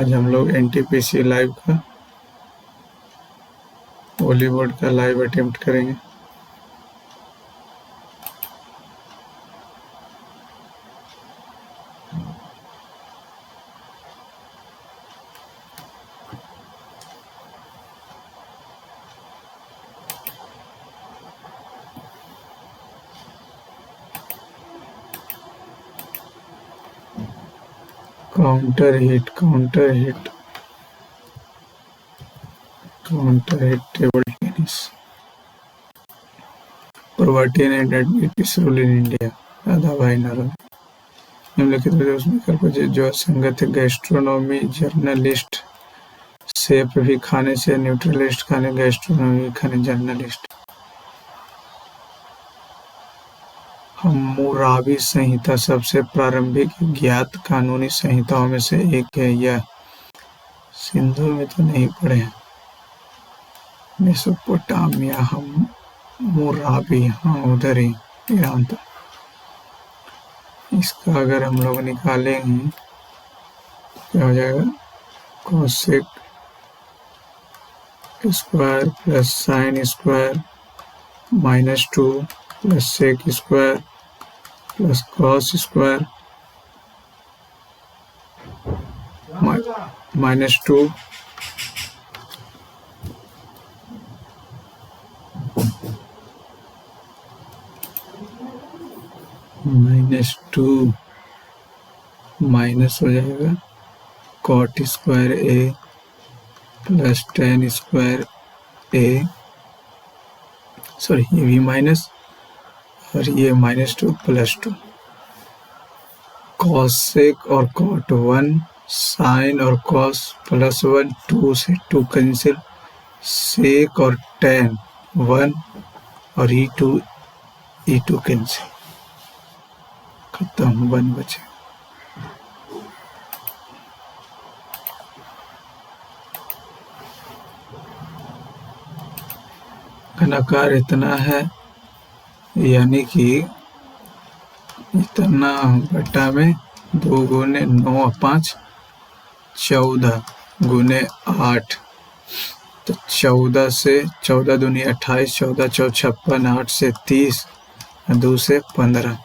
आज हम लोग एनटीपीसी लाइव का बॉलीवुड का लाइव अटेम्प्ट करेंगे। Counter hit table tennis property and admitted rule in India. Dadabhai नरोद निम्नलिखित में उसमें विकल्प जो असंगत है। गैस्ट्रोनॉमी जर्नलिस्ट, सेफ भी खाने से न्यूट्रलिस्ट खाने, गैस्ट्रोनॉमी खाने जर्नलिस्ट। हम्मुराबी संहिता सबसे प्रारंभिक ज्ञात कानूनी संहिताओं में से एक है। यह सिंधु में तो नहीं पढ़े हैं। मेसोपोटामिया, हम्मुराबी, हाँ उधर ही ईरान था। इसका अगर हम लोग निकालेंगे क्या हो जाएगा? Cosec square plus sine square -2 plus sec square plus cos square -2 -2 minus हो जाएगा cot square A plus tan square A, sorry ये भी माइनस और ये -2 +2। कॉसेक और कॉट 1, साइन और कॉस +1, 2 से 2 कैंसिल, सेक और टेन 1 और e2 कैंसिल, खत्म, 1 बचे। घनाकार इतना है यानी कि इतना बटा में 2 गुने 9 5 14 गुने 8, तो 14 से 14 दूनी 28, 14 चौक 56, 8 से 30, 2 से 15।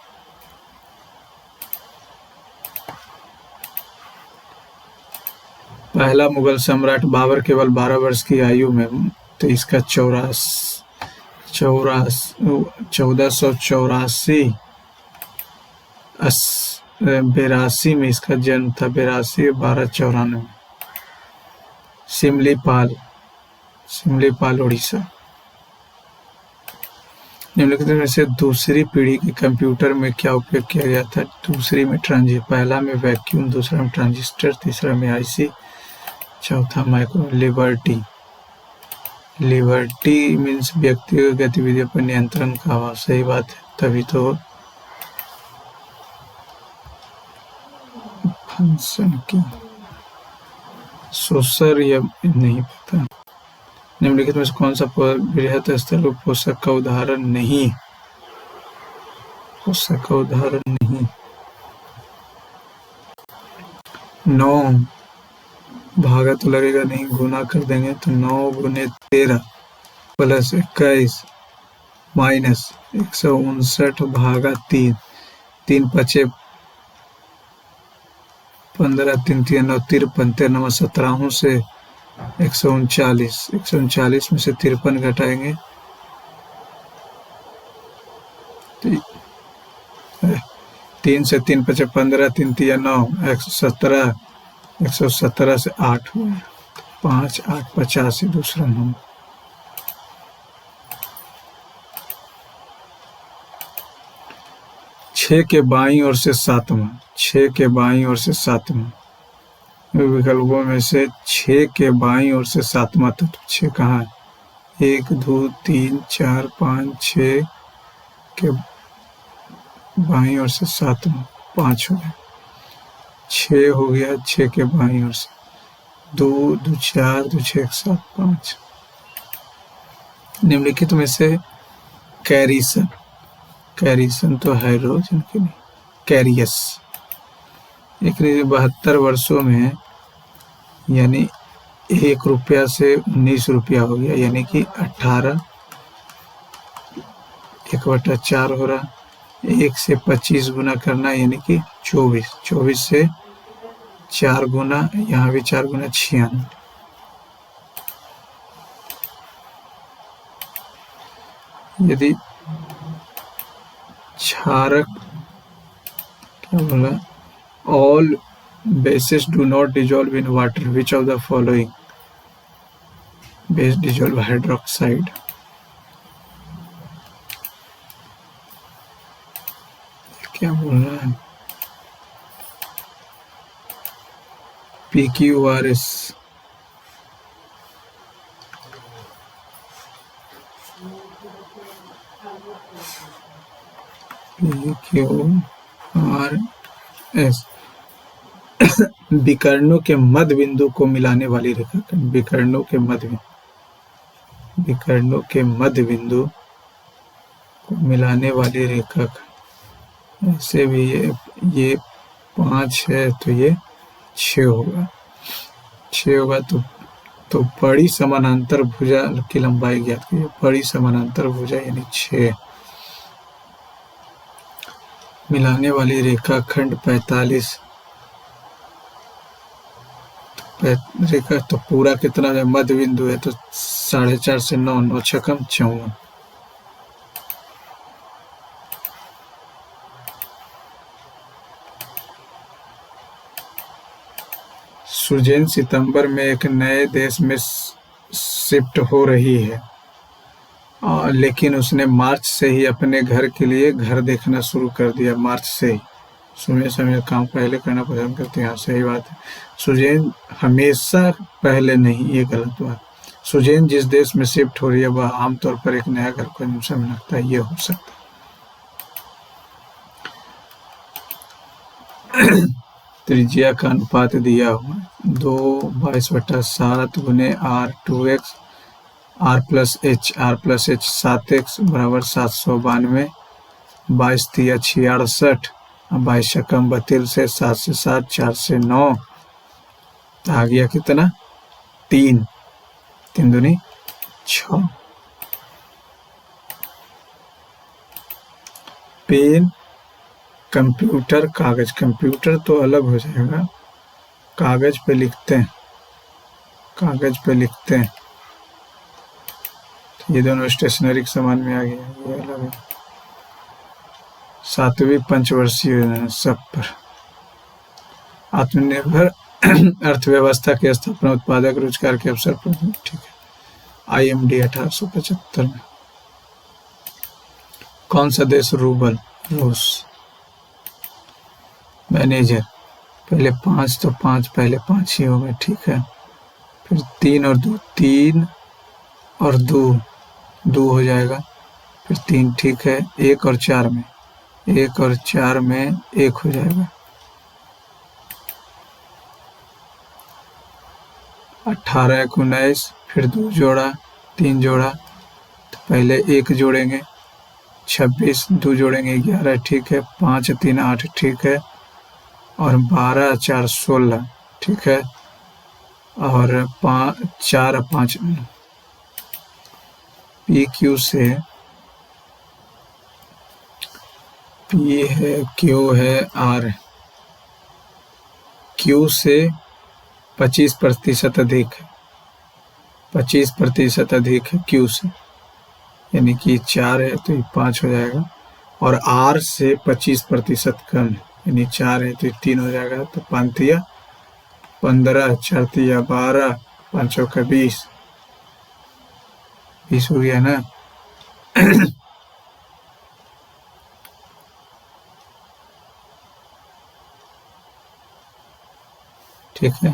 पहला मुगल सम्राट बाबर केवल 12 वर्ष की आयु में, तो इसका 1482 में इसका जन्म था। 82 1294। सिमलीपाल उड़ीसा। निम्नलिखित में से दूसरी पीढ़ी के कंप्यूटर में क्या उपयोग किया गया था? दूसरी में पहला में वैक्यूम, दूसरा में ट्रांजिस्टर, तीसरा में आईसी, चौथा माइक्रो। लिबर्टी मीन्स व्यक्तिगत गतिविधियों पर नियंत्रण का अभाव। सही बात है, तभी तो फंक्शन की सोसर या नहीं पता। निम्नलिखित में से कौन सा बृहत स्थल पोषक का उदाहरण नहीं? पोषक का उदाहरण नहीं। 9 भागा तो लगेगा नहीं, गुना कर देंगे तो 9 गुने 13 प्लस 21 माइनस 159 भागा 3, 3 पचे 15, 3 3 9 53, 13 17 से 139 में से 53 घटाएंगे तो 3 से 3 पचे 15, 3 3 9, 117, 117 से 8 हुआ, 5 8 85 दूसरा नंबर। छः के बाईं ओर से सातवां, 6 के बाईं ओर से सातवां विकल्पों में से 6 के बाईं ओर से सातवां तत्व 6 कहाँ है? 1 2 3 4 5 6 के बाईं ओर से सातवां, 5 हो गया, 6 हो गया 6 के बाईं ओर से, 2 2 4 2 6 1 7 5। निम्नलिखित में से कैरिसन तो हाइड्रोजन की नहीं, कैरियस 72 वर्षों में यानी 1 रुपया से 19 रुपया हो गया, यानी कि 18, 1/4 हो रहा, 1 से 25 गुना करना यानी कि 24, 24 से 4 गुना, यहाँ भी 4 गुना 96। यदि क्षारक क्या बोला, all bases do not dissolve in water, which of the following base dissolve hydroxide? क्या बोल रहा है, PQRS, PQRS विकर्णों के मध्य बिंदु को मिलाने वाली रेखाखंड, विकर्णों के मध्य बिंदु को मिलाने वाली रेखाखंड। ऐसे भी ये 5 है तो ये 6 होगा, 6 होगा तो बड़ी समानांतर भुजा की लंबाई ज्ञात कीजिए। बड़ी समानांतर भुजा यानी 6, मिलाने वाली रेखाखंड 45 रेखा, तो पूरा कितना है, मध्य बिंदु है तो 4.5 से 9, 9 छकम 54। सुजैन सितंबर में एक नए देश में शिफ्ट हो रही है, लेकिन उसने मार्च से ही अपने घर के लिए घर देखना शुरू कर दिया। मार्च से ही समय काम पहले करना पसंद करते हैं। सही बात है, सुजैन हमेशा पहले नहीं, ये गलत बात। सुजैन जिस देश में शिफ्ट हो रही है वह आमतौर पर एक नया घर खोजने में समय लगता है, ये हो सकता है। त्रिज्या का अनुपात दिया हुआ 2/22/7 गुने R2x R+H 7x बराबर 792, 22 66, 22 छक्कम 32 से 7 से 7, 4 से 9, तो आ गया कितना 3, 3 दूनी 6। पेन, कंप्यूटर, कागज, कंप्यूटर तो अलग हो जाएगा, कागज पे लिखते हैं, कागज पे लिखते हैं, ये दोनों स्टेशनरी के सामान में आ गया, ये अलग है। 7वीं पंचवर्षीय योजना सब पर आत्मनिर्भर अर्थव्यवस्था की स्थापना उत्पादक रोजगार के अवसर पर, ठीक है। IMD 1875 में। कौन सा देश रूबल, रूस। मैनेजर, पहले 5 तो 5 पहले 5 ही हो गए, ठीक है। फिर 3 और 2, 3 और 2 हो जाएगा, फिर 3, ठीक है। 1 और 4 में 1 और 4 में 1 हो जाएगा। 18 1 19, फिर 2 जोड़ा 3 जोड़ा, तो पहले 1 जोड़ेंगे 26, 2 जोड़ेंगे 11, ठीक है। 5 3 8, ठीक है। और 12 4 16, ठीक है। और 4 5 PQ से P है, Q है, R, Q से 25% अधिक है, 25% अधिक है Q से, यानी कि 4 है तो ये 5 हो जाएगा। और R से 25% कम है, यानी 4 है तो 3 हो जाएगा। तो 5 15, 4 12, 5 का 20 हो गया ना। ठीक है।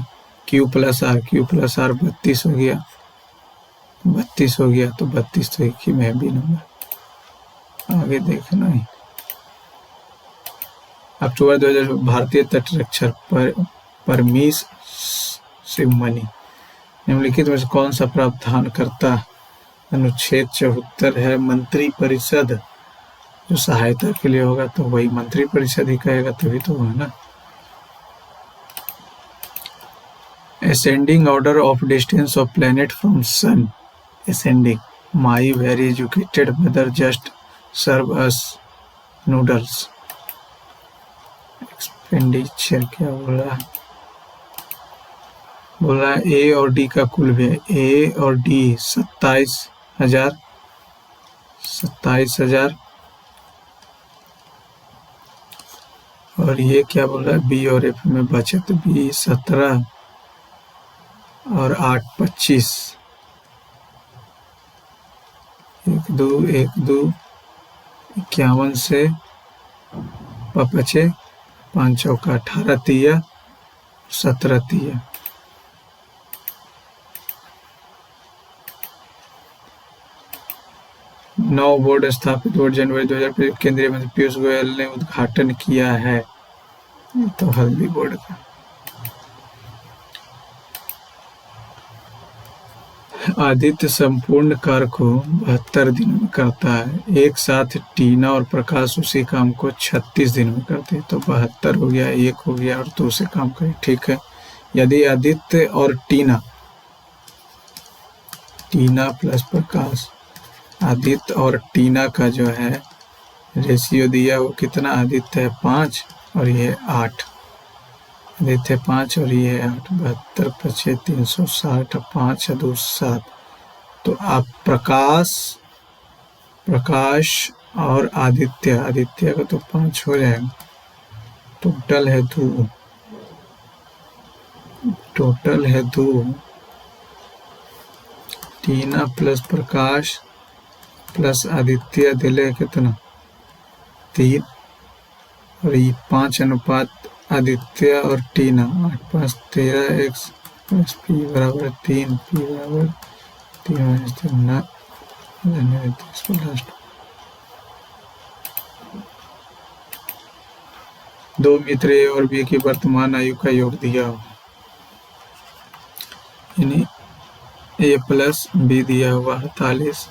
Q प्लस R 32 हो गया, 32 हो गया, तो 32 तो एक ही में भी नंबर, आगे देखना ही। अक्टूबर 2000 भारतीय तटरक्षक परमीश शिवमणि निम्नलिखित में से कौन सा प्रावधान करता अनुच्छेद 74 है। मंत्री परिषद जो सहायता के लिए होगा तो वही मंत्री परिषद ही कहेगा, तभी तो है ना। ascending order of distance of planet from sun. Ascending. My very educated mother just serve us noodles. Expenditure क्या बोला ए और डी का कुल भी है, ए और डी 27,000 और ये क्या बोल रहा है बी और एफ में बचत, बी 17 और 8 25, 1 2 1 2 51 से 5 चौका 18 तिया 17 तिया। नौ बोर्ड स्थापित बोर्ड जनवरी 2025 केंद्रीय मंत्री पीयूष गोयल ने उद्घाटन किया है। तो हल्दी बोर्ड का आदित्य संपूर्ण कार्य को 72 दिन में करता है। एक साथ टीना और प्रकाश उसी काम को 36 दिन में करते हैं। तो 72 हो गया, एक हो गया और दूसरे काम करें। ठीक है, यदि आदित्य और टीना प्लस प्रकाश, आदित्य और टीना का जो है रेशियो दिया वो कितना, आदित्य है 5 और ये 8, आदित्य 5 और ये 8, 72 × 360, 5 × 2 7। तो आप प्रकाश और आदित्य का तो 5 हो जाएगा। टोटल है 2, टीना प्लस प्रकाश प्लस आदित्य दिले कितना 3 और ये 5 अनुपात आदित्य और टीना 8 5 13 x प्लस p बराबर 3, p बराबर 3 - 3 लास्ट। 2 मित्र ए और बी की वर्तमान आयु का योग दिया हो, यानी ए प्लस बी दिया हुआ 48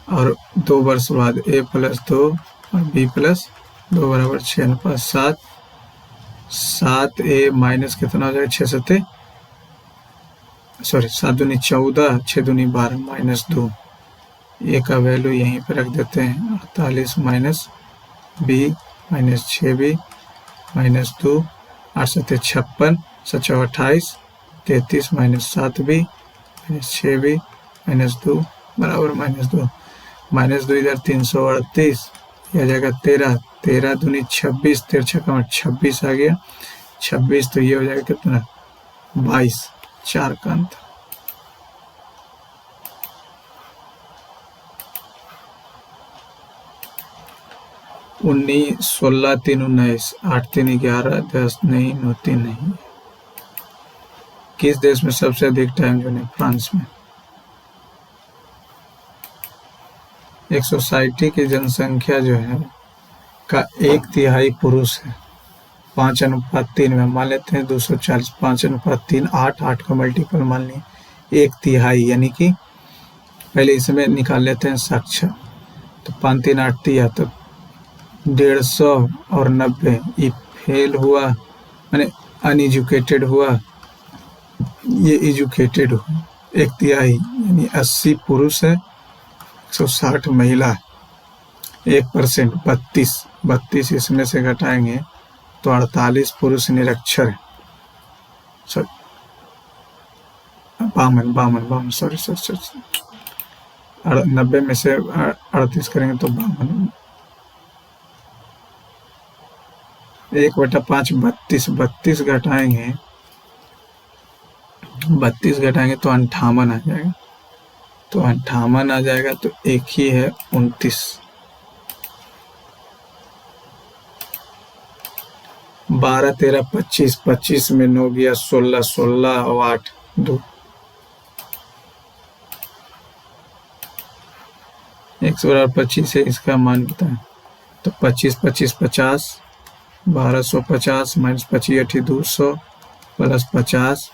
और 2 वर्ष बाद ए प्लस 2 और बी प्लस 2 बराबर 6 अनुपात 7 ए माइनस कितना हो जाएगा 6 7 7 दूनी 14 6 दूनी 12 माइनस 2, ए का वैल्यू यहीं पर रख देते हैं 48 minus B minus 6 B minus 2 8 7 56 7 28 33 minus 7 B minus 6 B minus 2 बराबर माइनस 2 इधर 338, यह आ जाएगा 13 दूनी 26 13 छक्का 26 आ गया 26, तो ये हो जाएगा कितना 22, 4 का अंतर। 19 16 3 19 8 3 11 10 नहीं 9 3 नहीं। किस देश में सबसे अधिक टाइम जोन है, फ्रांस में। एक सोसाइटी की जनसंख्या जो है का 1/3 पुरुष है। 5:3 में मान लेते हैं 240, 5:3 8 का मल्टीपल मान लिए 1/3, यानी कि पहले इसमें निकाल लेते हैं साक्षर, तो 5 3 8 दिया तो 150 और 90, ये फेल हुआ माने अनएजुकेटेड हुआ, ये एजुकेटेड हुआ। 1/3 यानी 80 पुरुष है 160 महिला, 1% 32 इसमें से घटाएंगे तो 48 पुरुष निरक्षर है, 52 सॉरी 90 में से 38 करेंगे तो 52, 1/5 32 घटाएंगे 32 घटाएंगे तो 58 आ जाएगा, तो 58 आ जाएगा, तो एक ही है 29। 12 13 25, 25 में 9 गया 16, 16 और 8 2, 125 है इसका मान बताएं, तो 25 25 50, 1250 माइनस 25 8 200 प्लस 50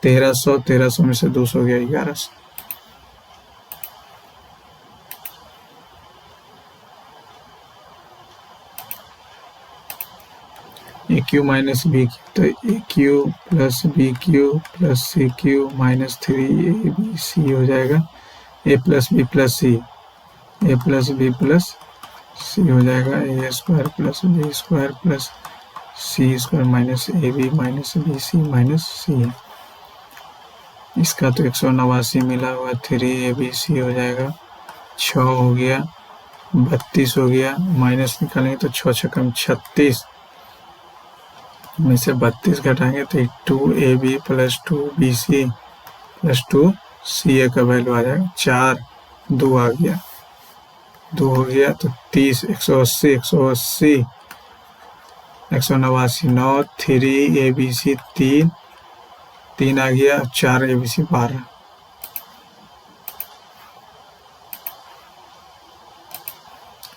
1300 में से 200 गया 1100। क्यू माइनस बी क्यू, तो A cube plus B cube plus C cube minus 3ab हो जाएगा। A plus B plus C, A plus B plus C हो जाएगा। A square plus B square plus C square minus A B minus B C minus C है। इसका तो 189 मिला हुआ, 3abc हो जाएगा। 6 हो गया, 32 हो गया, माइनस निकालेंगे तो 6 छक्कम 36 में से 32 घटाएंगे तो 2ab plus 2bc plus 2ca का वैल्यू आ जाएगा। 4 2 आ गया, 2 हो गया तो 30, 180 189 9 3abc 3 आ गया, 4abc 12।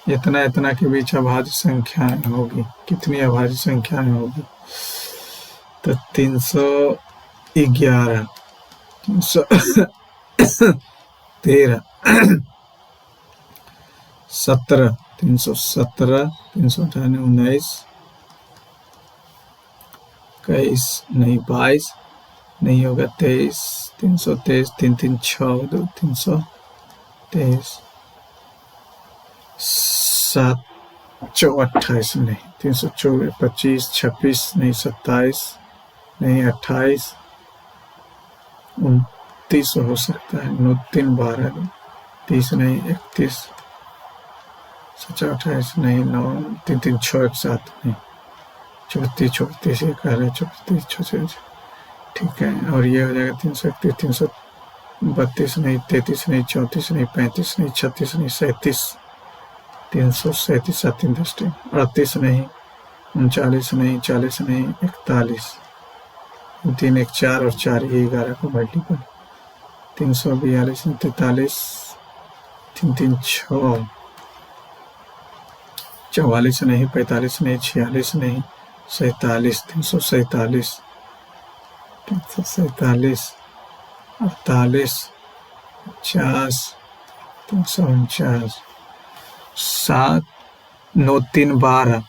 इतना के बीच अभाज्य संख्याएं होगी, कितनी अभाज्य संख्याएं होगी? तो 311, 313, 17, 317, 318, 19, 21 नहीं 22 नहीं होगा, 23, 323, 3 3 6 2 323, 7 4 28 नहीं, 324, 25 26 नहीं, 27 नहीं, 28 29 हो सकता है, 9 3 12 30 नहीं, 31 28 नहीं, 9 3 3 6 7 नहीं, 34 34 ये कह रहे 34 36, ठीक है। और ये हो जाएगा 331 332 नहीं, 33 नहीं, 34 नहीं, 35 नहीं, 36 नहीं, 37 337 7 3 10 38 नहीं, 39 नहीं, 40 नहीं, 41 3 1 4 और 4 ये 11 का मल्टीपल, 342 43 3 3 6 44 नहीं, 45 नहीं, 46 नहीं, 47 347 347 48 50 349 7 9 3 12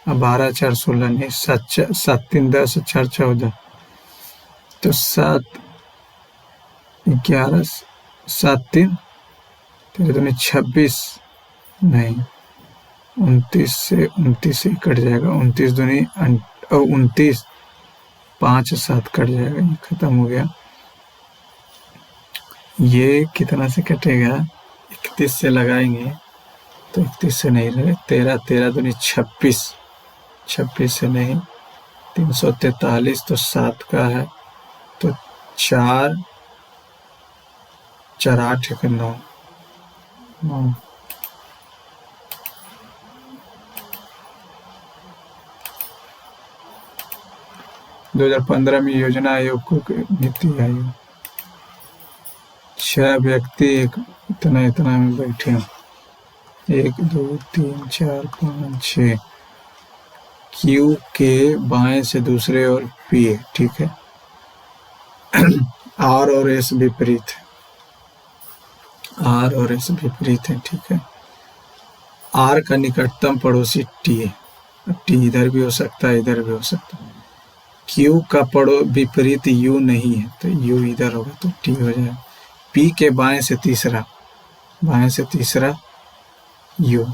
12 4 16 नहीं, 7 3 10 4 14 तो 7 11 7 3 26 नहीं, 29 से कट जाएगा, 29 दूनी 29 5 7 कट जाएगा, ये खत्म हो गया। ये कितना से कटेगा? 31 से लगाएंगे तो 31 से नहीं लगे, 13 13 दूनी 26 26 से नहीं, 343 तो 7 का है तो 4 4 8 1 9 9 2015 में योजना आयोग को नीति आयोग 6 व्यक्ति इतना में बैठे हैं, 1 2 3 4 5 6 क्यू के बाएं से दूसरे और पी है, ठीक है। आर और एस विपरीत है, आर और एस विपरीत है, ठीक है। आर का निकटतम पड़ोसी टी है, टी इधर भी हो सकता है इधर भी हो सकता है। क्यू का विपरीत यू नहीं है तो यू इधर होगा तो टी हो जाएगा। पी के बाएं से तीसरा यू।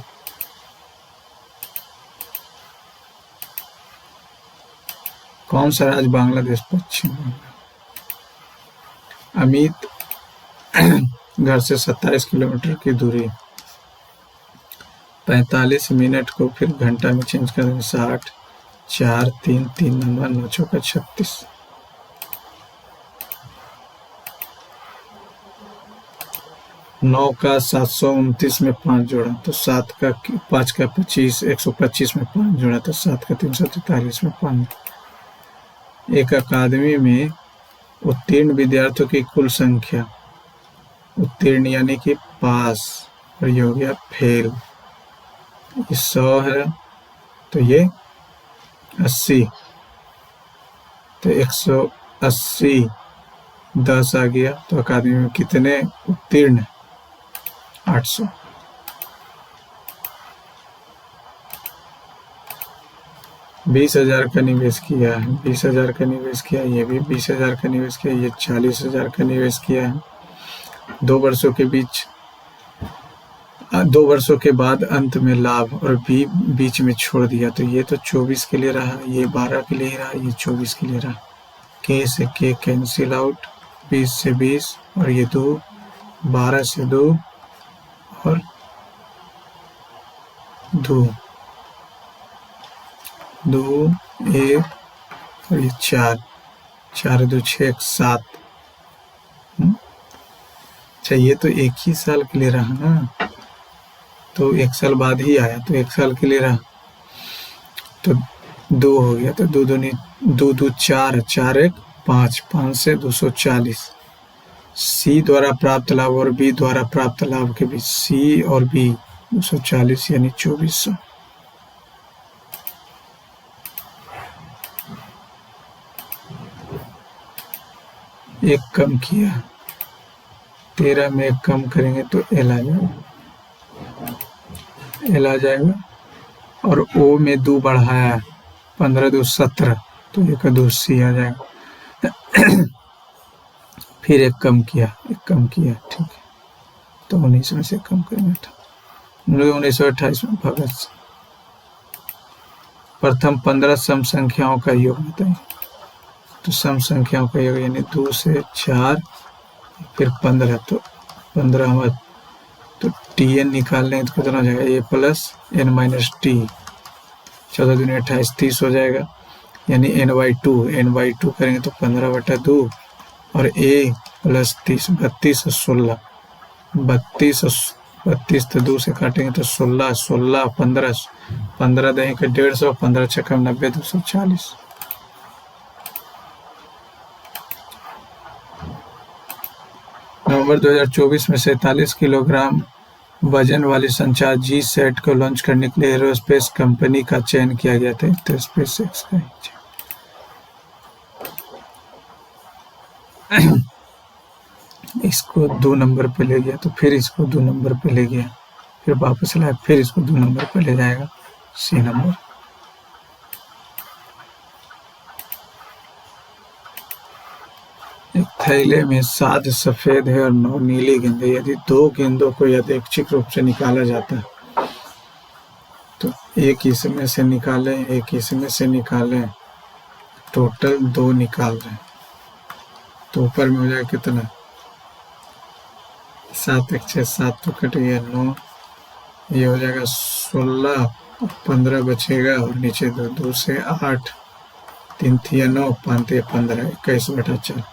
कौन सा राज्य? बांग्लादेश, पश्चिम बंगाल। अमित घर से 27 किलोमीटर की दूरी, 45 मिनट को फिर घंटा में चेंज कर देंगे, 60 4 3 3 9 9 चौका 36। 9 का 729 में 5 जोड़ा तो 7 का 5 का 25 125 में 5 जोड़ा तो 7 का 343 में 5। एक अकादमी में उत्तीर्ण विद्यार्थियों की कुल संख्या, उत्तीर्ण यानी कि पास, और ये हो गया फेल, ये 100 है तो ये 80 तो 180 10 आ गया तो अकादमी में कितने उत्तीर्ण? 800। 20,000 का निवेश किया है, 20,000 का निवेश किया, ये भी 20,000 का निवेश किया, ये 40,000 का निवेश किया है। 2 वर्षों के बीच 2 वर्षों के बाद अंत में लाभ और बी बीच में छोड़ दिया, तो ये तो 24 के लिए रहा, ये 12 के लिए रहा, ये 24 के लिए रहा। के से के कैंसिल आउट, 20 से 20 और ये 2, 12 से 2 और 2, 1 और ये 4, 4 2 6 7। अच्छा, ये तो एक ही साल के लिए रहा ना, तो 1 साल बाद ही आया, तो 1 साल के लिए रहा, तो 2 हो गया, तो 2 2 4, 4 1 5, 5 से 240। सी द्वारा प्राप्त लाभ और बी द्वारा प्राप्त लाभ के बीच, सी और बी 240 यानी 2400। एक कम किया, 13 में 1 कम करेंगे तो एल आ जाएगा, एल आ जाएगा। और ओ में 2 बढ़ाया, 15 2 17, तो 1 2 सी आ जाएगा। फिर 1 कम किया, 1 कम किया, ठीक है, तो 19 में से कम करेंगे, 1928 में भगत सिंह। प्रथम 15 सम संख्याओं का योग बताइए, तो सम संख्याओं का योग यानी 2 से 4 फिर 15, तो 15 हमारा, तो टी एन निकाल लें तो कितना हो जाएगा, A plus N minus T, 14 दूनी 28, 30 हो जाएगा, यानी n/2 करेंगे तो 15/2 और a प्लस 30, 32 और 16, 32 तो 2 से काटेंगे तो 16, 16 15, 15 दें के 150, 15 छक्का 90, 240। नवंबर 2024 में 47 किलोग्राम वजन वाली संचार जी सेट को लॉन्च करने के लिए एरोस्पेस कंपनी का चयन किया गया था, तो स्पेसएक्स का इसको 2 नंबर पे ले गया, तो फिर इसको 2 नंबर पे ले गया, फिर वापस लाया, फिर इसको 2 नंबर पे ले जाएगा, सी नंबर। एक थैले में 7 सफेद है और 9 नीली गेंदें, यदि 2 गेंदों को यादृच्छिक रूप से निकाला जाता है तो एक इसमें से निकालें, एक इसमें से निकालें, टोटल 2 निकाल रहे हैं, तो ऊपर में हो जाएगा कितना, 7 1 6 7 तो कट गया 9, ये हो जाएगा 16, 15 बचेगा और नीचे 2 से 8, 3 थिया 9, 5 थिया 15, 21/4।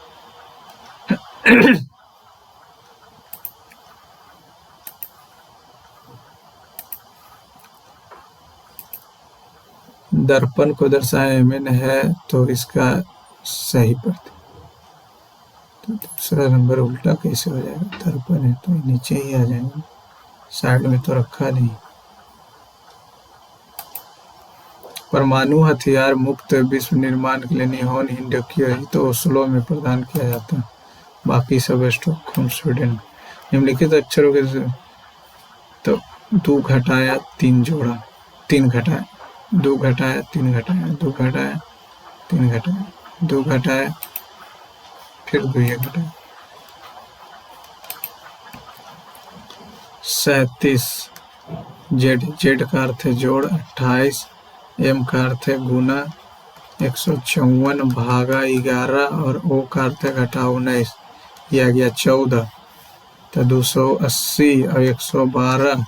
दर्पण को दर्शाए एमएन है तो इसका सही प्रति, तो दूसरा नंबर उल्टा कैसे हो जाएगा, दर्पण है तो नीचे ही आ जाएगा, साइड में तो रखा नहीं। परमाणु हथियार मुक्त विश्व निर्माण के लिए निहोन हिंडोकी तो ओस्लो में प्रदान किया जाता है, बाकी सब स्टॉकहोम स्वीडन। निम्नलिखित अक्षरों के तो 2 घटाया 3 जोड़ा, 3 घटाया, 2 घटाया 3 घटाया, 2 घटाया 3 घटाया, 2 घटाया फिर 2 घटाया, 37 जेड का अर्थ है जोड़, 28 एम का अर्थ है गुना, 154 भागा 11 और ओ का अर्थ है घटा 19, यह आ गया 14, तो 280 और 112,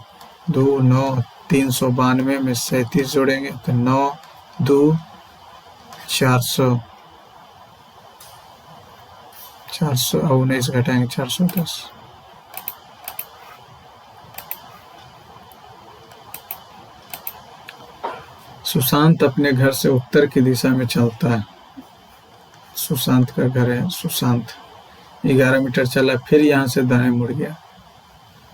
2 9, 392 में 37 जोड़ेंगे तो 9 2 400, 400 और 19 घटाएंगे 410। सुशांत अपने घर से उत्तर की दिशा में चलता है, सुशांत का घर है, सुशांत 11 मीटर चला, फिर यहाँ से दाएं मुड़ गया,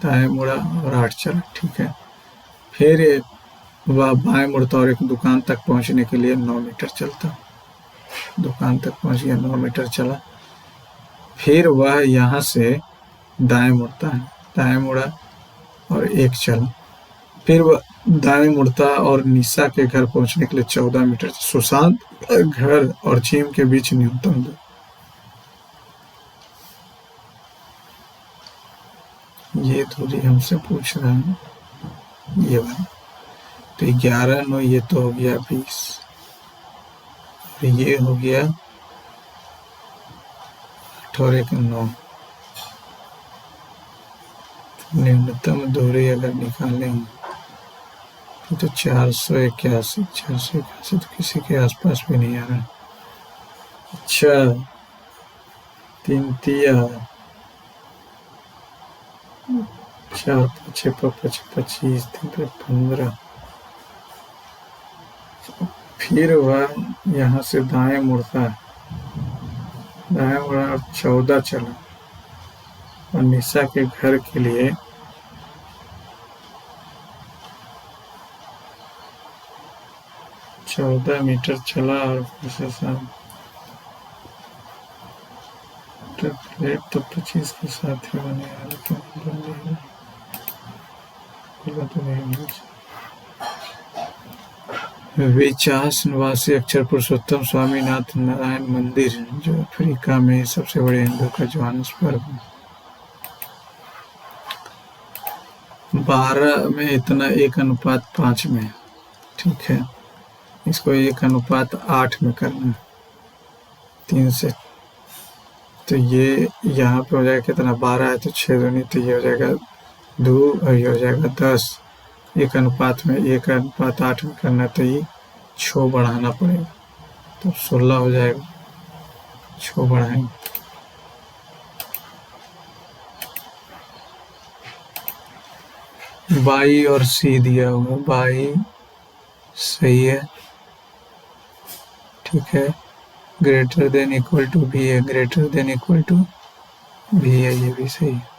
दाएं मुड़ा और 8 चला, ठीक है, फिर वह बाएं मुड़ता और एक दुकान तक पहुँचने के लिए 9 मीटर चलता, दुकान तक पहुँच गया, 9 मीटर चला, फिर वह यहाँ से दाएं मुड़ता है, दाएं मुड़ा और 1 चला, फिर वह दाएं मुड़ता और निशा के घर पहुंचने के लिए 14 मीटर, सुशांत का घर और जिम के बीच न्यूनतम दूरी। ये दूरी हमसे पूछ रहा है, ये वाला। तो 11 9, ये तो हो गया 20, और ये हो गया 8 और 1 9। न्यूनतम दूरी अगर निकालेंगे तो 481, 481 तो किसी के आसपास भी नहीं आ रहा। अच्छा, 3 तिया 4 5 25, 3 15। फिर वह यहाँ से दाएं मुड़ता है, दाएं मुड़ा और 14 चला, और निशा के घर के लिए 14 मीटर चला, और फिर से प्लेट तो 25 के साथ ही बने, विचास निवासी अक्षर पुरुषोत्तम स्वामीनाथ नारायण मंदिर, जो अफ्रीका में सबसे बड़े हिंदू का जोहान्सबर्ग है। 12 में इतना 1:5 में, ठीक है। इसको 1:8 में करना है, 3 से। तो ये यहाँ पे हो जाएगा कितना, 12 है तो 6 दूनी, तो ये हो जाएगा 2, और ये हो जाएगा 10। 1:8 में 1:8 में करना, तो ये 6 बढ़ाना पड़ेगा, तो 16 हो जाएगा। 6 बढ़ाएंगे, बाई और सी दिया हुआ, बाई सही है, ठीक है। ग्रेटर देन इक्वल टू भी है, ग्रेटर देन इक्वल टू भी है, ये भी सही है।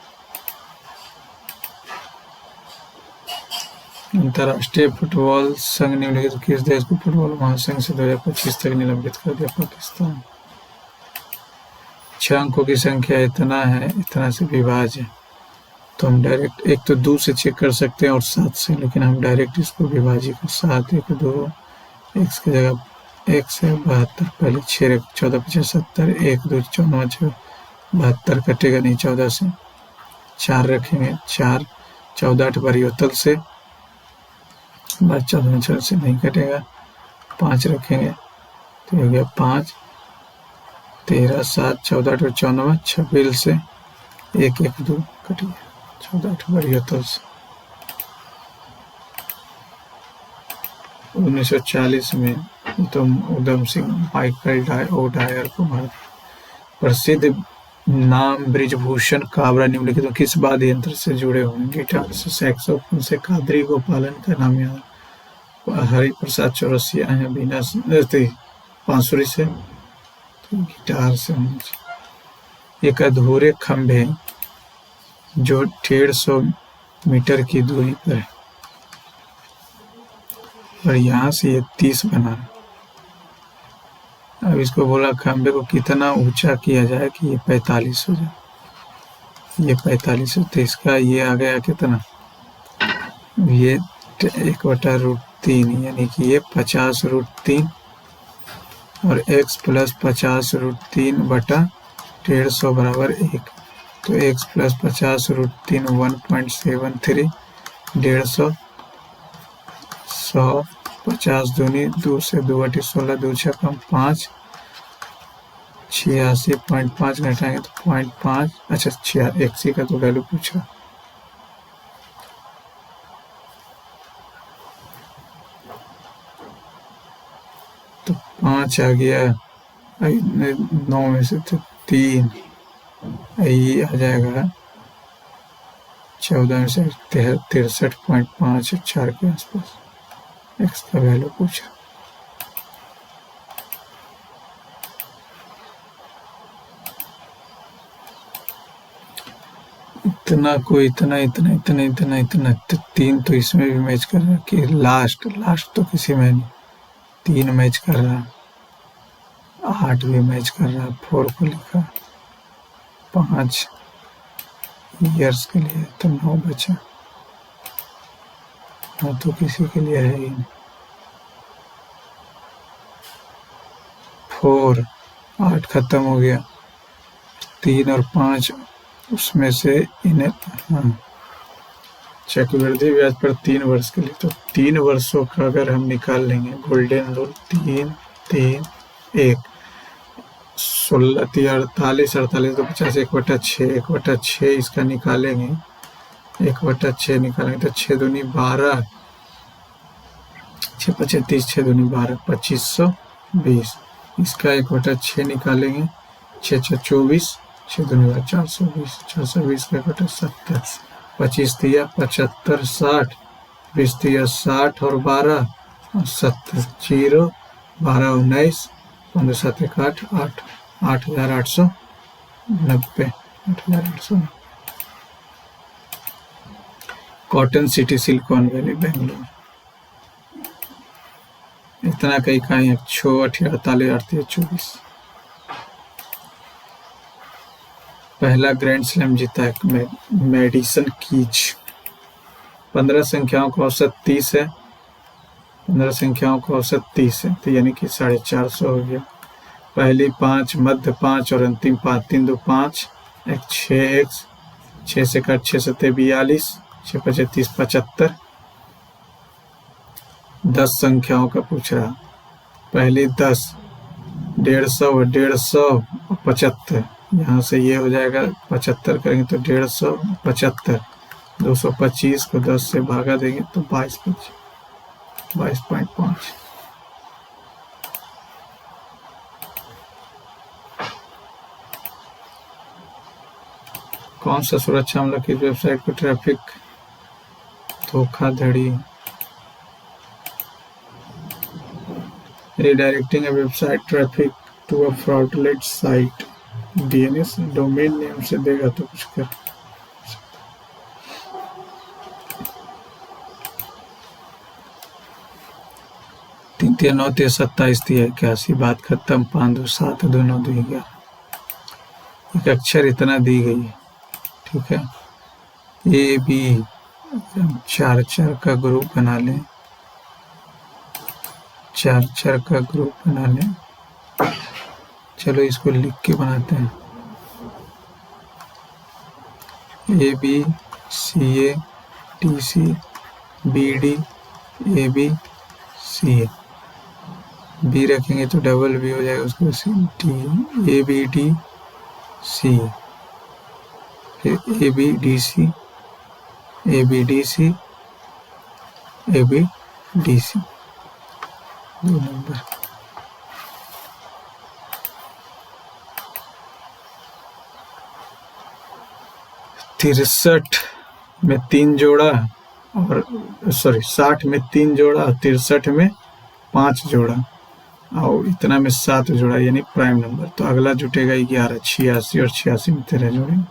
अंतर्राष्ट्रीय फुटबॉल संघ निम्नलिखित किस देश को फुटबॉल महासंघ से 2025 तक निलंबित कर दिया? पाकिस्तान। 6 अंकों की संख्या इतना है, इतना से विभाज्य, तो हम डायरेक्ट एक तो 2 से चेक कर सकते हैं और 7 से, लेकिन हम डायरेक्ट इसको विभाजित कर 7 1 2, x की जगह 1 से 72, पहले 6 14 50 70, 1 2 14 72 कटेगा नहीं, 14 से 4 रखेंगे, 4 14 8 परिवर्तन से, बाद 14 से नहीं कटेगा, 5 रखेंगे तो हो गया 5, 13 7 14 8 14 26 से 1 1 2 कट गया, 14 8 परिवर्तन से। 1940 में तो उधम सिंह माइकल ओडायर को मार दिया। प्रसिद्ध नाम ब्रिजभूषण काबरा निम्नलिखित में किस वाद्य यंत्र से जुड़े हुए? गिटार से, सैक्सोफोन से, कादरी गोपालन का नाम याद, हरि प्रसाद चौरसिया है, बीना बांसुरी से, तो गिटार से होना चाहिए। एक अधूरे खंभे जो 150 मीटर की दूरी पर है, और यहाँ से ये 30 बना। अब इसको बोला खंभे को कितना ऊंचा किया जाए कि ये 45 हो जाए। ये 45 हो, तो इसका ये आ गया कितना, ये 1/√3, यानी कि ये 50√3, और x प्लस 50√3 बटा 150 बराबर 1, तो x प्लस 50√3 1.73, 150, 100, 50 दूनी 2 से 2 × 16, 2 × 6 = 5, 86.5 घटाएंगे तो 0.5। अच्छा, x का तो वैल्यू पूछा, तो 5 आ गया, 9 में से तो 3, ये आ जाएगा 14 में से 63.5, 4 के आसपास x का वैल्यू पूछा। इतना कोई इतना इतना इतना इतना इतना, तो 3 तो इसमें भी मैच कर रहा है, कि लास्ट तो किसी में नहीं, 3 मैच कर रहा, 8 भी मैच कर रहा, 4 को लिखा, 5 ईयर्स के लिए, तो 9 बचा। हाँ तो किसी के लिए है ही नहीं। 4, 8 खत्म हो गया, 3 और 5 उसमें से इन्हें, हाँ चक्रवृद्धि ब्याज पर 3 वर्ष के लिए, तो 3 वर्षों का अगर हम निकाल लेंगे गोल्डन रूल 3, 3, 1, 16, 48, 48 तो 50, 1/6, 1/6 इसका निकालेंगे, 1/6 निकालेंगे तो 6 दूनी 12, 6 5 30, 6 दूनी 12, 2520, इसका 1/6 निकालेंगे, 6 6 24, 6 दूनी 420, 420 का 1/70, 25 दिया 75, 60, 20 दिया 60 और 12 और 70, 0, 12, 19, 15, 7, 1, 8, 8,890, 8,890। Cotton city silicon valley Bangalore, इतना का इकाई 6, 48, 38, 24। पहला ग्रैंड स्लैम जीता है मेडिसन कीज। 15 संख्याओं का औसत 30 है, 15 संख्याओं का औसत 30 है, तो यानी कि 450 हो गया। पहली 5, मध्य 5 और अंतिम 5, 3 2 5, 1 6, 6 से कट 6 7 42, 6 5 30, 75। 10 संख्याओं का पूछ रहा, पहली 10, 150 और 150 और 75, यहाँ से ये हो जाएगा 75 करेंगे तो 150, 75, 225 को 10 से भागा देंगे तो 22.5। कौन सा सुरक्षा मामला की वेबसाइट पर ट्रैफिक धोखाधड़ी, redirecting a website traffic to a fraudulent site, DNS domain name से देगा तो कुछ कर। तीन 3 9 3 27 3 81, बात खत्म। 5 2 7 2 9 2 11, एक अक्षर इतना दी गई है, ठीक है। ए बी 4 4 का ग्रुप बना लें, 4 4 का ग्रुप बना लें। चलो इसको लिख के बनाते हैं, A B C A T C B D A B C A, B रखेंगे तो डबल बी हो जाएगा, उसको C T A B D C, फिर A B D C, A B D C, A B D C, 2 नंबर। तिरसठ में 3 जोड़ा और 60 में 3 जोड़ा और 63 में 5 जोड़ा और इतना में 7 जोड़ा, यानी प्राइम नंबर। तो अगला जुटेगा 11, 86 और 86 में 13 जोड़ेंगे।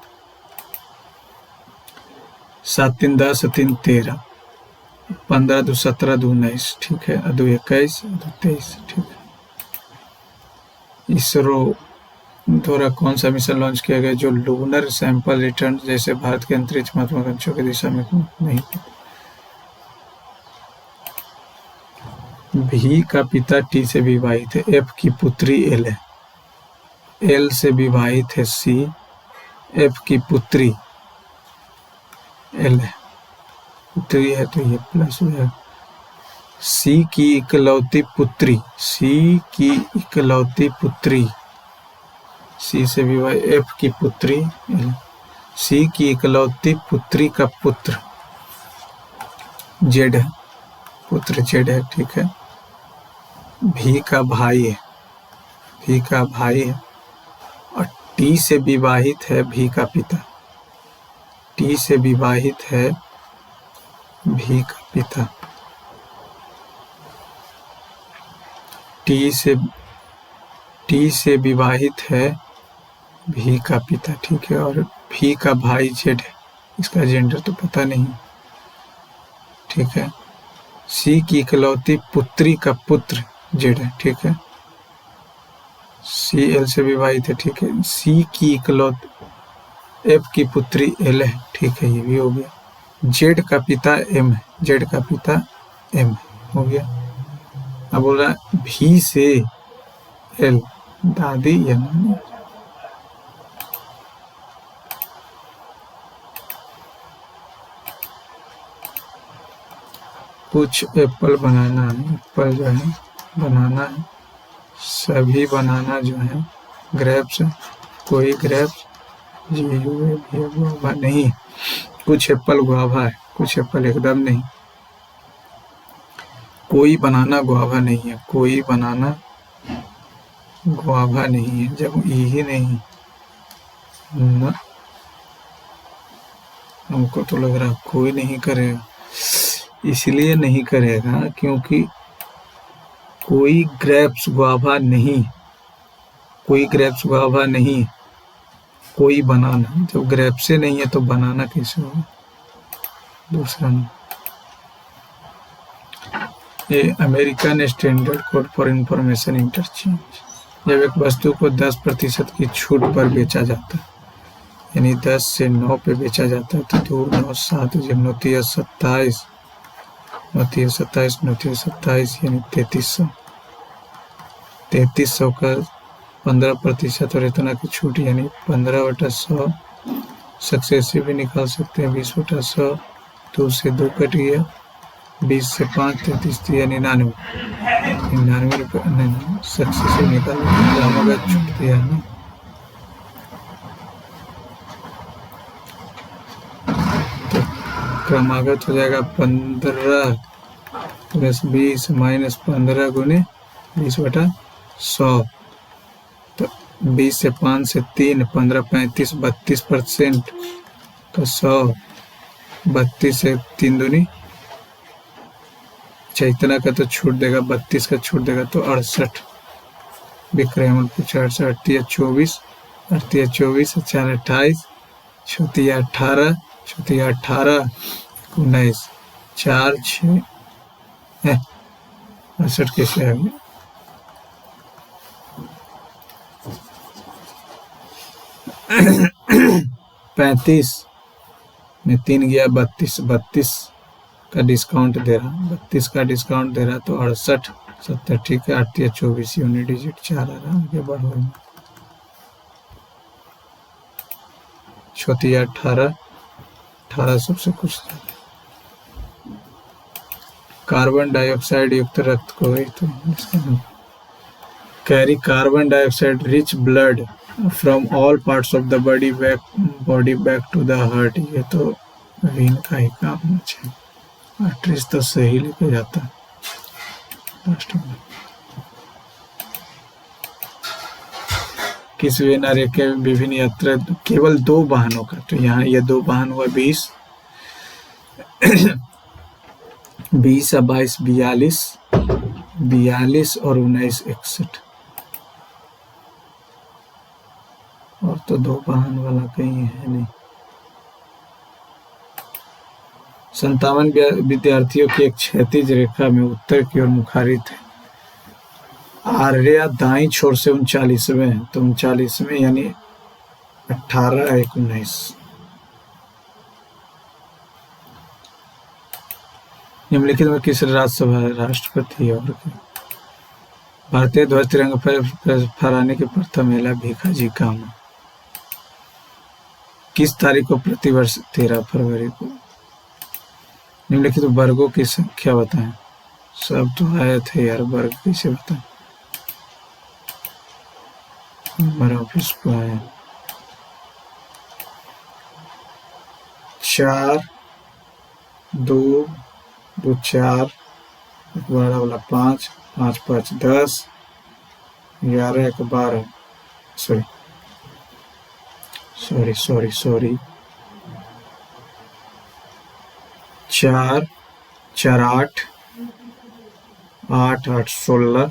7 3 10 3 13, 15 2 17 2 19, ठीक है, 2 21 2 23, ठीक है। इसरो द्वारा कौन सा मिशन लॉन्च किया गया जो लूनर सैंपल रिटर्न जैसे भारत के अंतरिक्ष महत्वाकांक्षाओं की दिशा में नहीं? भी का पिता टी से विवाहित है, एफ की पुत्री एल है, एल से विवाहित है सी, एफ की पुत्री एल है, पुत्री है तो ये प्लस हो जाएगा। सी की इकलौती पुत्री, सी की इकलौती पुत्री, सी से विवाहित एफ की पुत्री एल, सी की इकलौती पुत्री का पुत्र जेड है, पुत्र जेड है, ठीक है। भी का भाई है, भी का भाई है और टी से विवाहित है भी का पिता, टी से विवाहित है भी का पिता, टी से विवाहित है भी का पिता, ठीक है। और भी का भाई जेड है, इसका जेंडर तो पता नहीं, ठीक है। सी की इकलौती पुत्री का पुत्र जेड है, ठीक है। सी एल से विवाहित है, ठीक है। सी की इकलौती एफ की पुत्री एल है, ठीक है, ये भी हो गया। जेड का पिता एम है, जेड का पिता एम है, हो गया। अब बोल रहा है भी से एल, दादी या नानी। कुछ एप्पल बनाना है, एप्पल जो है बनाना है, सभी बनाना जो है ग्रेप्स है, कोई ग्रेप्स जी गुआवा नहीं, कुछ एप्पल गुआवा है, कुछ एप्पल एकदम नहीं, कोई बनाना गुआवा नहीं है, कोई बनाना गुआवा नहीं है, जब यही नहीं न, हमको तो लग रहा कोई नहीं करेगा, इसलिए नहीं करेगा क्योंकि कोई ग्रेप्स गुआवा नहीं, कोई ग्रेप्स गुआवा नहीं, कोई बनाना, जब ग्रेप से नहीं है तो बनाना कैसे होगा। दूसरा नहीं, ये American standard code for information interchange, जब एक वस्तु को 10% की छूट पर बेचा जाता है, यानी 10 से 9 पे बेचा जाता है, तो 2 9 7 जब 9 27 यानी 3300, 3300 का 15% और इतना की छूट यानी 15/100, सक्सेसिव भी निकाल सकते हैं 20/100, 2 से 2 कट गया, 20 से 5 33 या 99 रुपये, नहीं सक्सेसिव निकाल हमारा छूट दिया ना, तो क्रमागत हो जाएगा 15 + 20 - 15 गुने 20/100, तो 20 से 5 से 3 15 35 32% का 100, 32 से 3 दूनी, अच्छा इतना का तो छूट देगा, 32 का छूट देगा तो 68 बिक्रय अमल पूछा, 68 24 24 4 28 छुतिया 18 19 4 6 68 कैसे आ गया, पैंतीस में 3 गया 32 का डिस्काउंट दे रहा, 32 का डिस्काउंट दे रहा तो 68 70, ठीक है, 8 या 24 यूनिट डिजिट 4 आ रहा, आगे बढ़ो, छोटिया 18 सबसे कुछ, कार्बन डाइऑक्साइड युक्त रक्त को तो carry carbon dioxide rich blood from all parts of the body back to the heart, ये तो वीन का ही काम होना चाहिए, आर्टरीज तो सही लेके जाता है। लास्ट में किस वेनारे के विभिन्न यात्रा केवल 2 वाहनों का, तो यहाँ ये 2 वाहन हुआ 20 20 और 22 42 और 19 61, और तो 2 वाहन वाला कहीं है नहीं। 57 विद्यार्थियों की एक क्षैतिज रेखा में उत्तर की ओर मुखारित है, आर्या दाईं छोर से 39वें है, तो 39वें यानी 18 1 19, निम्नलिखित में किस राज्यसभा राष्ट्रपति और भारतीय ध्वज तिरंगा फहराने की प्रथम महिला भीखाजी कामा, किस तारीख को प्रतिवर्ष 13 फरवरी को, निम्नलिखित वर्गों की संख्या बताएं, सब तो आया थे यार, वर्ग कैसे बताएं, नंबर ऑफ स्क्वायर 4 2 2 4 बड़ा वाला 5 5 5 10 11 1 12, सॉरी 4 4 8 8 8 16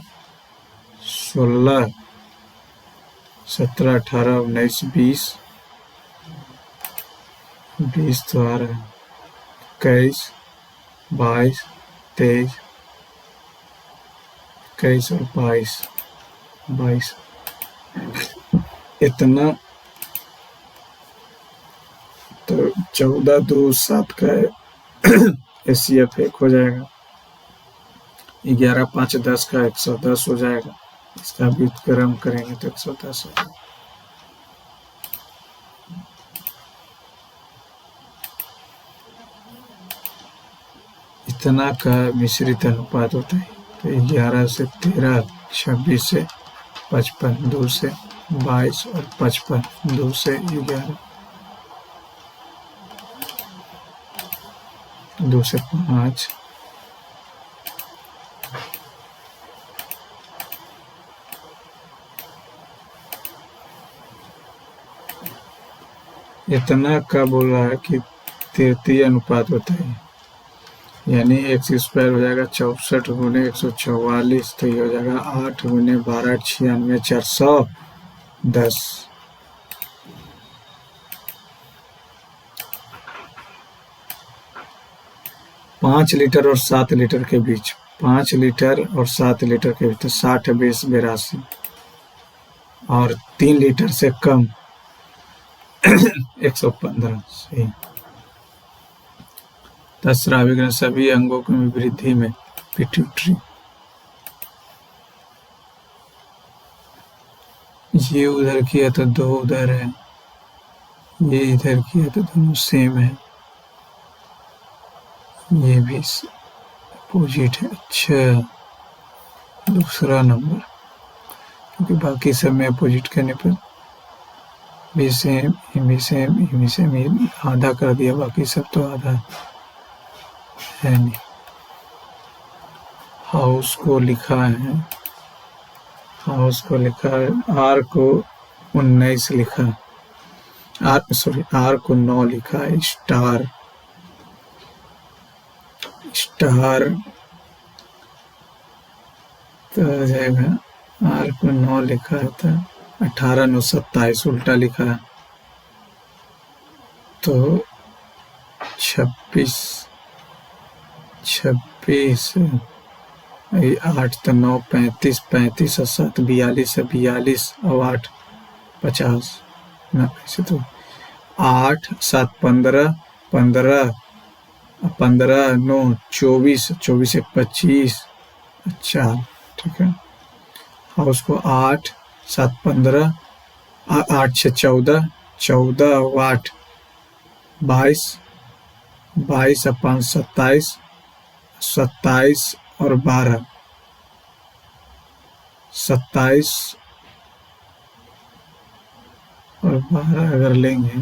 17 18 19 20 तो आ रहा है, 21 22 23 21 और 22 इतना, तो 14 2 7 का HCF 1 हो जाएगा। 11 5 10 का 110 हो जाएगा। इसका व्युत्क्रम करेंगे तो 110 हो जाएगा। इतना का मिश्रित अनुपात होता है। तो 11 से 13, 26 से 55, 2 से 22 और 55, 2 से 11, 2 से 5, इतना का बोल रहा है कि 33 अनुपात होता है, यानी x स्क्वायर हो जाएगा 64 गुने 144, तो ये हो जाएगा 8 गुने 12 96, 410। 5 लीटर और 7 लीटर के बीच, 5 लीटर और 7 लीटर के बीच, तो 60 20 82, और 3 लीटर से कम 115। सही। स्राविक ग्रंथ सभी अंगों की वृद्धि में पिट्यूटरी, ये उधर किया तो 2 उधर है, ये इधर किया तो दोनों सेम है, ये भी अपोजिट है। अच्छा, दूसरा नंबर, क्योंकि बाकी सब में अपोजिट करने पर भी सेम, ये भी सेम, ये भी सेम, ये आधा कर दिया, बाकी सब तो आधा है नहीं। हाउस को लिखा है, हाउस को लिखा है, आर को 19 लिखा, आर को 9 लिखा है। स्टार, स्टार तो आ जाएगा, आर को 9 लिखा है था, 18 9 27 उल्टा लिखा है, तो 26 26, 8 तो 9 35, 35 और 7 42 है, 42 और 8 50 ना, ऐसे तो 8 7 15, 15 15 9 24, 24 1 25। अच्छा ठीक है। हाउस को 8 7 15, 8 6 14, 14 और 8 22, 22 और 5 27, 27 और 12 27 और 12 अगर लेंगे,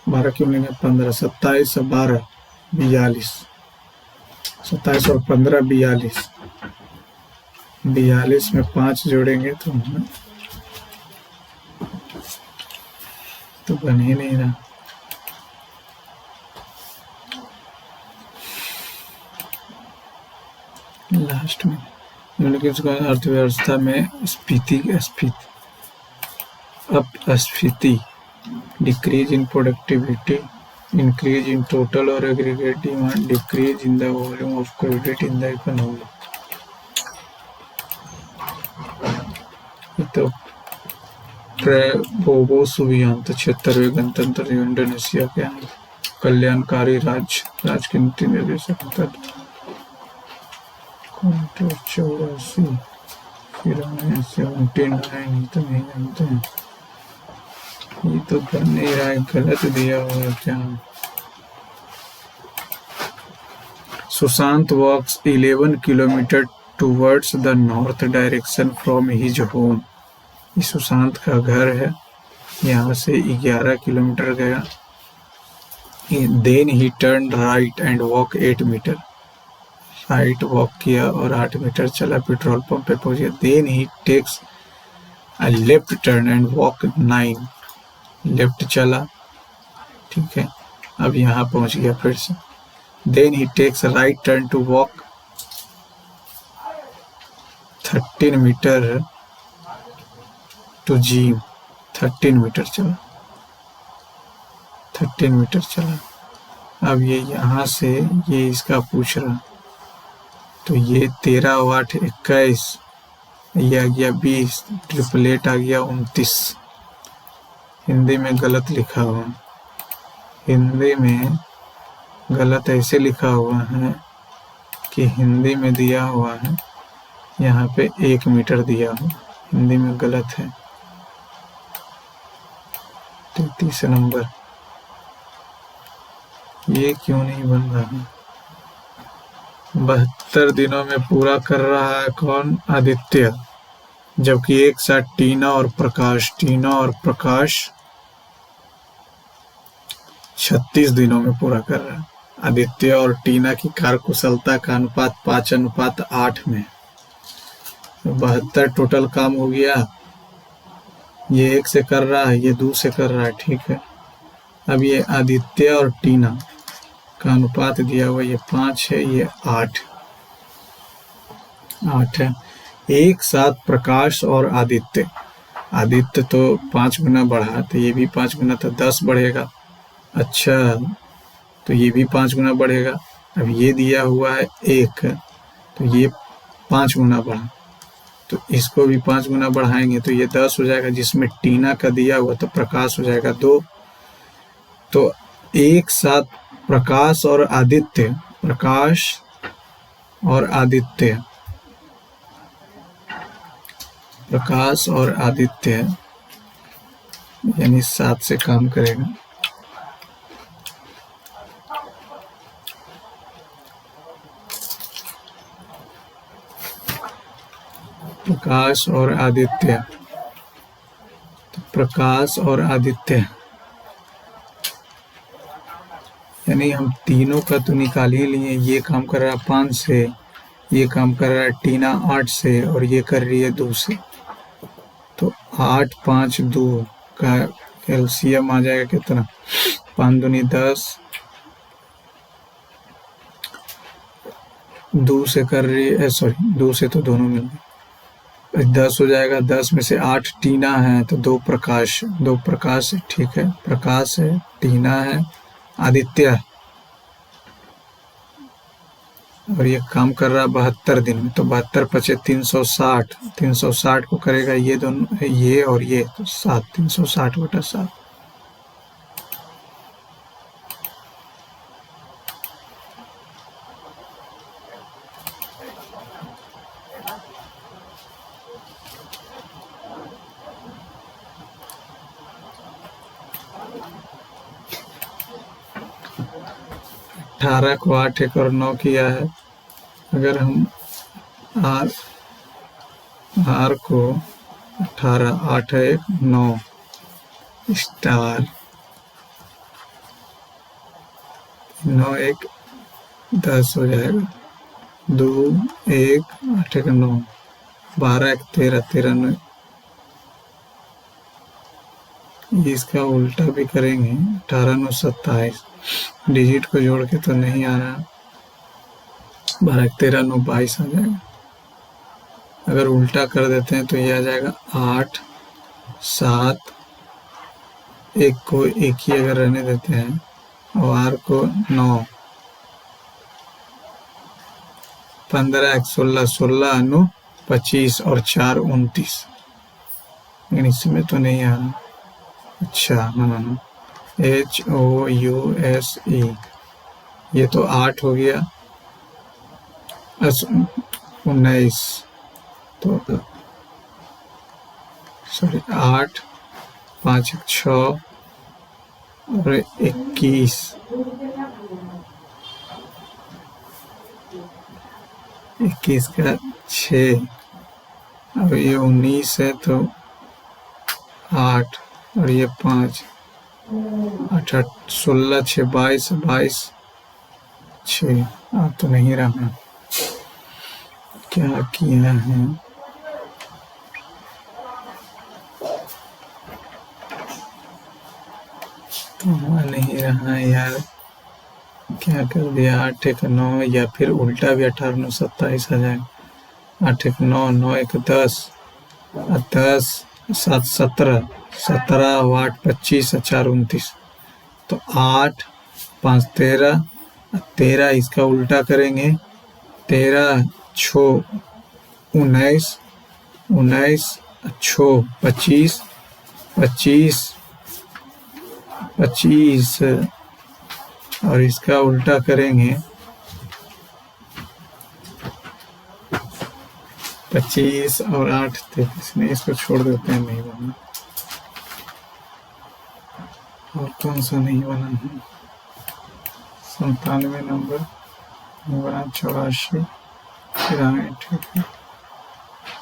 12 क्यों लेंगे, 15, 27 और 12 42, 27 और 15 42, 42 में 5 जोड़ेंगे तो बन ही नहीं रहा। लास्ट में अर्थव्यवस्था में अपस्फीति, decrease in productivity, increase in total और aggregate demand, decrease in the volume of credit in the economy. तो बोबो सुबियांत 76वें गणतंत्र इंडोनेशिया के कल्याणकारी राज के नीति निर्देशक था। 84, फिर 79, तो नहीं जानते हैं, ये तो बन नहीं रहा है, गलत दिया हुआ क्या। सुशांत वॉक्स 11 kilometre towards the north direction from his home. ये सुशांत का घर है, यहाँ से 11 किलोमीटर गया। देन ही turn right and walk 8 metre, right walk किया और 8 मीटर चला, पेट्रोल पंप पे पहुंच गया। देन ही takes a left turn and walk 9, left चला, ठीक है, अब यहाँ पहुंच गया फिर से। देन ही takes right turn to walk 13 metre to gym, 13 metre चला, 13 मीटर चला। अब ये यहाँ से ये इसका पूछ रहा, तो ये 13 और 8 21, ये आ गया 20, 888 आ गया 29। हिंदी में गलत लिखा हुआ, हिंदी में गलत ऐसे लिखा हुआ है कि हिंदी में दिया हुआ है यहाँ पे 1 मीटर दिया हुआ, हिंदी में गलत है। 33 नंबर, ये क्यों नहीं बन रहा है? 72 दिनों में पूरा कर रहा है कौन? आदित्य, जबकि एक साथ टीना और प्रकाश 36 दिनों में पूरा कर रहा है। आदित्य और टीना की कार्यकुशलता का अनुपात 5:8 में। 72 टोटल काम हो गया। ये 1 से कर रहा है, ये 2 से कर रहा है, ठीक है। अब ये आदित्य और टीना का अनुपात दिया हुआ, ये 5 है, ये 8 है। एक साथ प्रकाश और आदित्य तो 5 गुना बढ़ा, तो ये भी 5 गुना, तो 10 बढ़ेगा। अच्छा, तो ये भी 5 गुना बढ़ेगा। अब ये दिया हुआ है 1, तो ये 5 गुना बढ़ा, तो इसको भी 5 गुना बढ़ाएंगे तो ये 10 हो जाएगा, जिसमें टीना का दिया हुआ तो प्रकाश हो जाएगा 2। तो एक साथ प्रकाश और आदित्य यानी 7 से काम करेगा। प्रकाश और आदित्य यानी हम तीनों का तो निकाल ही लिए। ये काम कर रहा है 5 से, ये काम कर रहा है टीना 8 से, और ये कर रही है 2 से। तो 8, 5, 2 का एलसीएम आ जाएगा कितना? 5 दूनी 10, 2 से कर रही है, सॉरी 2 से तो दोनों मिल गए, 10 हो जाएगा। 10 में से 8 टीना है, तो 2 प्रकाश है, ठीक है। प्रकाश है, टीना है, आदित्य है, और ये काम कर रहा है 72 दिन में। तो 72 × 5 = 360 को करेगा ये दोनों, ये और ये, तो 7, 360/7। अठारह को 8, 1 और 9 किया है। अगर हम आर को 18, 8, 1, 9 स्टार 9, 1, 10 हो जाएगा। 2, 1, 8, 1, 9, 12, 1, 13, 13, 9। इसका उल्टा भी करेंगे, 18, 9, 27। डिजिट को जोड़ के तो नहीं आ रहा। 12, 1, 13, 9, 22 आ जाएगा। अगर उल्टा कर देते हैं तो ये आ जाएगा 8, 7, 1 को 1 ही अगर रहने देते हैं, और आर को 9, 15, 1, 16, 16, 9, 25 और 4, 29। लेकिन इसमें तो नहीं आ रहा। अच्छा, हाँ, HOUSE, ये तो 8 हो गया, 19, तो सॉरी 8, 5, 1, 6 और 21। 21 का 6, अब ये 19 है तो 8 और ये 5, 8, 8, 16, 6, 22, 22, 6 आ तो नहीं रहा। क्या किया है? नहीं रहा यार, क्या कर दिया? 8, 1, 9, या फिर उल्टा भी 18, 9, 27 आ जाएगा। 8, 1, 9, 9, 1, 10, 10, 7, 17, 17, 8, 25, 4, 29। तो 8, 5, 13, 13 इसका उल्टा करेंगे, 13, 6, 19, 19, 6, 25, 25, 25, और इसका उल्टा करेंगे 25 और 8 33। नहीं, इसको छोड़ देते हैं, नहीं बना। और कौन सा नहीं बना है? 97 नंबर बना, 84 फिर आए, ठीक है।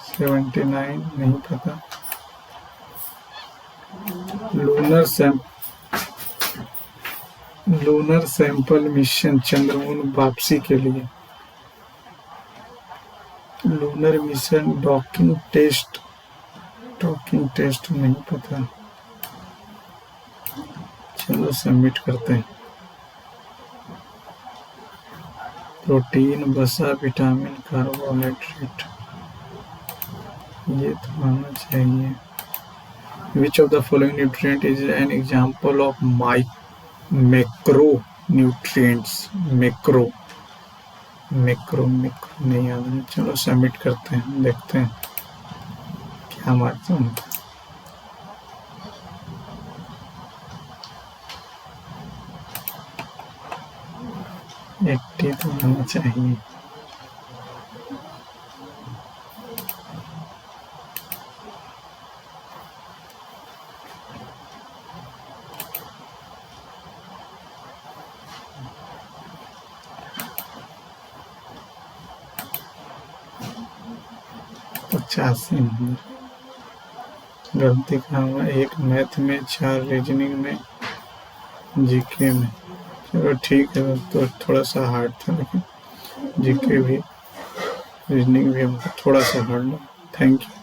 79 नहीं पता। लूनर सैंपल मिशन चंद्रमून वापसी के लिए। लूनर मिशन डॉकिंग टेस्ट नहीं पता। चलो सबमिट करते हैं। प्रोटीन, वसा, विटामिन, कार्बोहाइड्रेट, ये तो आना चाहिए। Which of the following nutrient is an example of macro nutrients? Macro नहीं आता है। चलो सबमिट करते हैं, देखते हैं क्या मार्क्स होंगे। एक्टिव तो होना चाहिए। गलती कहाँ हुआ? 1 मैथ में, 4 रीजनिंग में, जीके में। चलो ठीक है, तो थोड़ा सा हार्ड था, लेकिन जीके भी रीजनिंग भी हमको थोड़ा सा हार्ड लगा। Thank you.